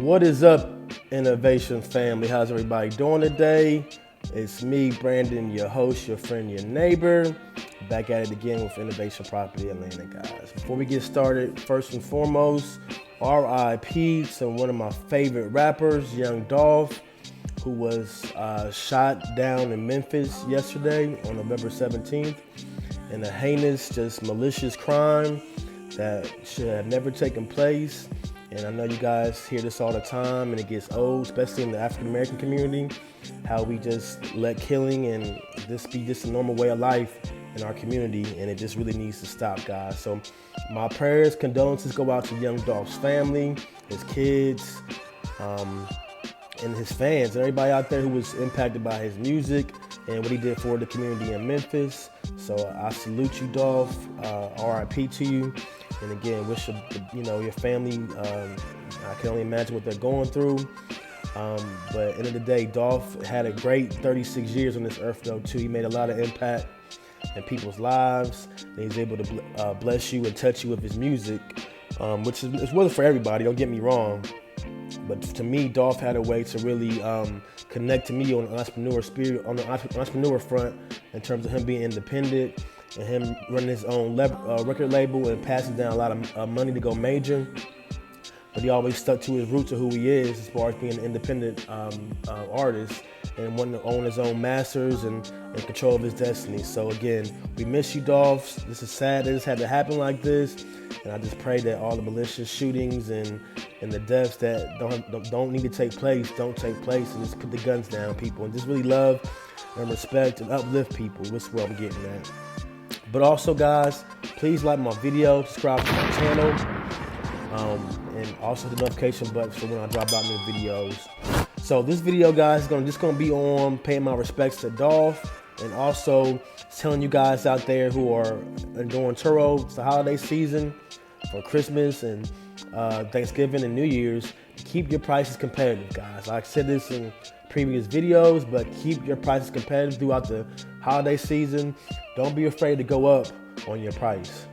What is up, Innovation family? How's everybody doing today? It's me, Brandon, your host, your friend, your neighbor, back at it again with Innovation Property Atlanta, guys. Before we get started, first and foremost, RIP to one of my favorite rappers, Young Dolph, who was shot down in Memphis yesterday on November 17th in a heinous, just malicious crime that should have never taken place. And I know you guys hear this all the time, and it gets old, especially in the African-American community, how we just let killing and this be just a normal way of life in our community, and it just really needs to stop, guys. So my prayers, condolences go out to Young Dolph's family, his kids, and his fans, and everybody out there who was impacted by his music and what he did for the community in Memphis. So I salute you, Dolph. RIP to you. And again, wish your family. I can only imagine what they're going through. But at the end of the day, Dolph had a great 36 years on this earth, though, too. He made a lot of impact in people's lives. And he's able to bless you and touch you with his music, which is worth for everybody. Don't get me wrong. But to me, Dolph had a way to really connect to me on the entrepreneur front, in terms of him being independent and him running his own record label and passing down a lot of money to go major. But he always stuck to his roots of who he is as far as being an independent artist and wanting to own his own masters and control of his destiny. So again, we miss you, Dolph. This is sad that this had to happen like this. And I just pray that all the malicious shootings and the deaths that don't need to take place don't take place, and just put the guns down, people, and just really love and respect and uplift people. That's what I'm getting at. But also, guys, please like my video, subscribe to my channel, and also the notification button for when I drop out new videos. So this video, guys, is just gonna be on paying my respects to Dolph, and also telling you guys out there who are enjoying Turo, it's the holiday season for Christmas and Thanksgiving and New Year's, keep your prices competitive, guys. I said this in previous videos, but keep your prices competitive throughout the holiday season. Don't be afraid to go up on your price.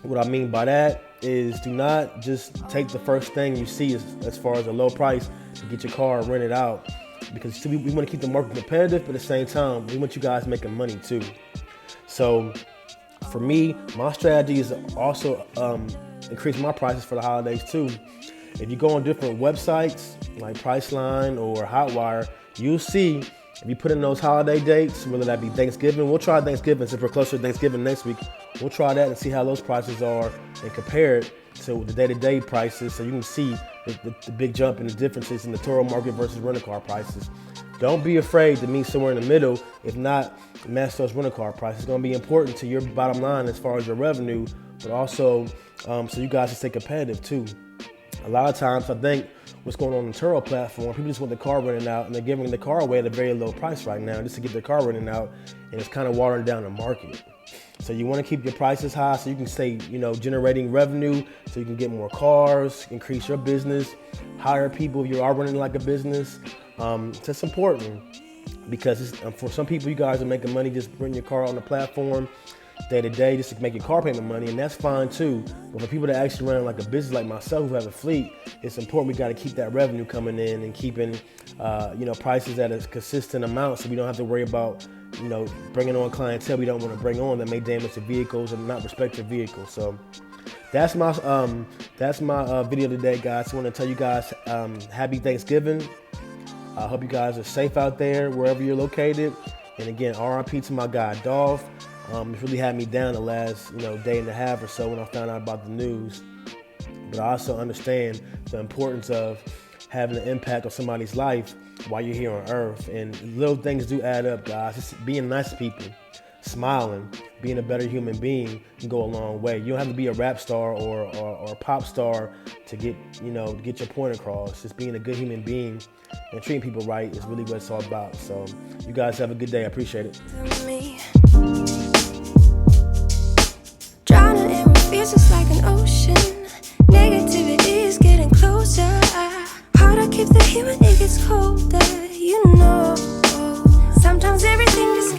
What I mean by that is, do not just take the first thing you see as far as a low price to get your car rented out, because we want to keep the market competitive, but at the same time, we want you guys making money too. So for me, my strategy is to also increase my prices for the holidays too. If you go on different websites like Priceline or Hotwire, you'll see if you put in those holiday dates, whether that be Thanksgiving, we'll try Thanksgiving since we're closer to Thanksgiving next week. We'll try that and see how those prices are and compare it to the day-to-day prices, so you can see the big jump in the differences in the Turo market versus rental car prices. Don't be afraid to meet somewhere in the middle. If not, match those rental car prices. It's going to be important to your bottom line as far as your revenue, but also so you guys can stay competitive too. A lot of times, I think what's going on the Turo platform, people just want the car rented out, and they're giving the car away at a very low price right now just to get their car rented out, and it's kind of watering down the market. So you want to keep your prices high so you can stay, generating revenue, so you can get more cars, increase your business, hire people if you are running like a business. That's important, because for some people, you guys are making money just renting your car on the platform day to day just to make your car payment money, and that's fine too. But for people that actually run like a business like myself who have a fleet, it's important we got to keep that revenue coming in and keeping prices at a consistent amount, so we don't have to worry about bringing on clientele we don't want to bring on that may damage the vehicles and not respect your vehicles. So that's my video today, guys. I want to tell you guys happy Thanksgiving. I hope you guys are safe out there wherever you're located. And again, RIP to my guy Dolph. It's really had me down the last day and a half or so when I found out about the news. But I also understand the importance of having an impact on somebody's life while you're here on earth. And little things do add up, guys. Just being nice to people, smiling, being a better human being can go a long way. You don't have to be a rap star or a pop star to get your point across. Just being a good human being and treating people right is really what it's all about. So you guys have a good day. I appreciate it. Drowning in my fears, it's like an ocean. Negativity is getting closer. Hard to keep the heat when it gets colder.